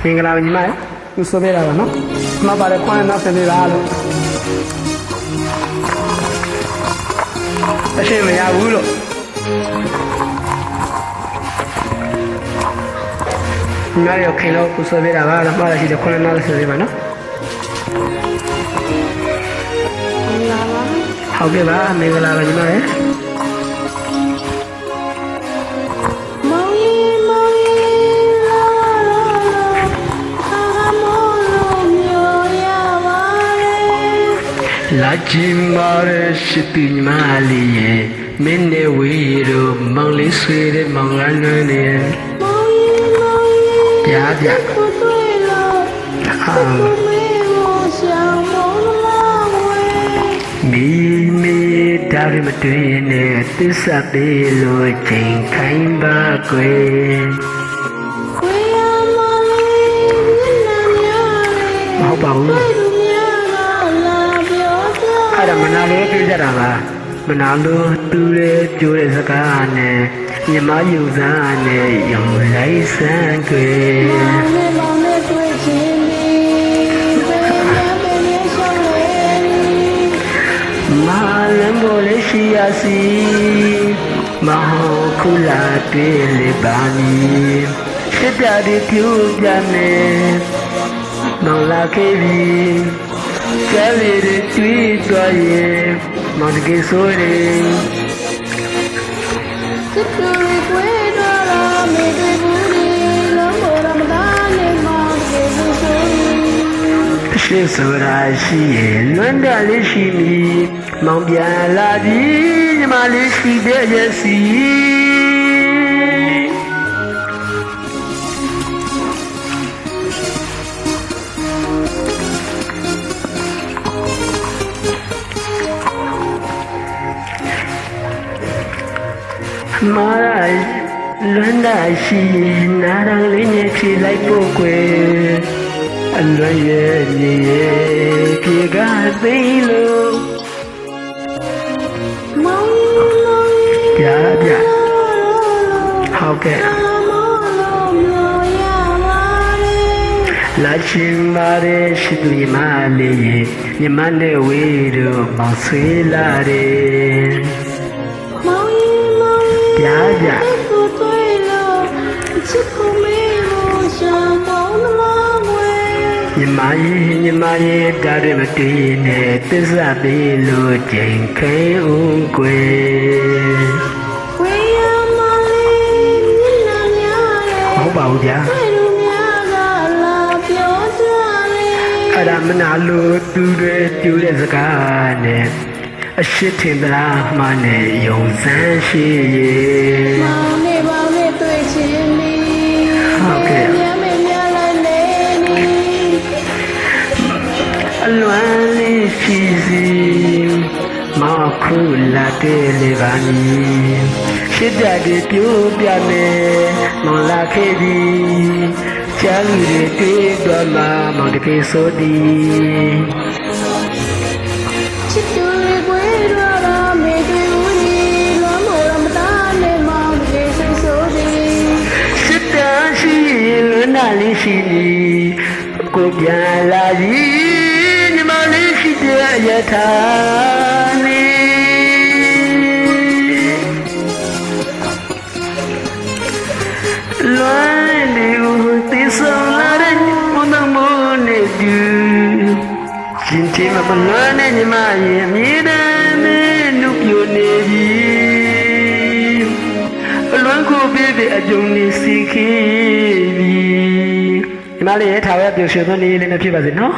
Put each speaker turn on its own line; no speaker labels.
မင်္ဂလာပါညီမသူဆိုပေးတာပါနော်မပါလေခွန်းနောက်ဆက်ပေးပါလို့အရှိမရဘူးလို့ညီမရောခင်လို့သူဆိုပေးတာပါတော့မှားရှိတယ်ခွန်းနောက်ဆက်ပေးပါနော်ဟုတ်ကဲ့ပါမင်္ဂလာပါညီမရေလာချင်ပါရဲ့ရှိသူညီမလေးရဲ့မင်းနဲ့ဝေးတို့မောင်လေးဆွေတဲ့မောင်ကန်းနဲ့ပြားပြမီမီဒါရမတွေ့နဲ့သစ္စာပေးလို့ချိန်ခိုင်းပါကွယ်မဟုတ်ပါဘူးအဲ့ဒါမနာလို့ပြေးကြတာပါမနာလို့တူတဲ့ကြိုးတဲ့စကားနဲ့ညီမယူစားနဲ့ရောင်လိုက်စမ်းကြွယ်မာလံဘောလေးရှိရစီမဟုတ်ခုလာတွေ့လေပါမီစစ်တာတွေပြူပြမယ်မောင်လာခဲ့ပြီကျဲလေးတွေတွေ့သွားရင်မောင်တကယ်ဆိုရင်စစ်တူတွေတွေ့တော့လားမေတွေ့ဘူးလေလုံးဘောရမသားနဲ့မောင်တကယ်ဆိုရင်ရှိဆိုတာရှိရင်လွမ်းတာလေးရှိမီမောင်ပြန်လာပြီညီမလေးရှိတဲ့ရဲ့စီမာရလွမ်းတာရှိနာရလေးနဲ့ဖြေလိုက်ဖို့ကွယ်အလွန်ရဲ့မြေရဲ့ပြေကသိလို့မောင်ပြပြဟုတ်ကဲ့လာချင်ပါရဲ့ရှိသူညီမလေးရဲ့ညီမနဲ့ဝေးတို့မောင်ဆွေးလာတယ်ပြပြညီမရဲ့ဒါတွေမတည်နဲ့သစ္စာပေးလို့ချိန်ခဲဦးကွယ်ဟုတ်ပါဘူးဗျာအဲ့ဒါမနာလို့တူတွေတူတဲ့စကားနဲ့အရှိထင်သလားမှနဲ့ယုံစမ်းရှိရဲ့မောင်နဲ့ပေါင်းနဲ့တွေ့ချင်းနေဟုတ်ကဲ့အလွန်လေးရှိစီမောင်ခုလာတဲ့လေပါမီရှိတဲ့ဒီပြိုးပြမယ်မောင်လာခဲ့ပြီချမ်းလူတွေတွေ့တော့မှမောင်တကယ်ဆိုသည်ချစ်သူတွေတွေ့တော့မေတွေ့ဦးနီလောမောရမသားနဲ့မောင်တကယ်ဆိုသည်ရှိတဲ့ရှိလွန်းနာလေးရှိသည်ကိုပြန်လာပြီယထာနေလွမ်းနေဦးသစ္စာလာတဲ့မနမောနေတူရှင်ချင်မလွမ်းနဲ့ညီမရဲ့မြေတမ်းနဲ့နှုတ်ပြနေပြီအလွမ်းကိုပြည့်တဲ့အကြုံနေစီခေပြီညီမလေးရဲ့ထားရပြည့်ရွှေသွန်းလေးနဲ့ဖြစ်ပါစေနော်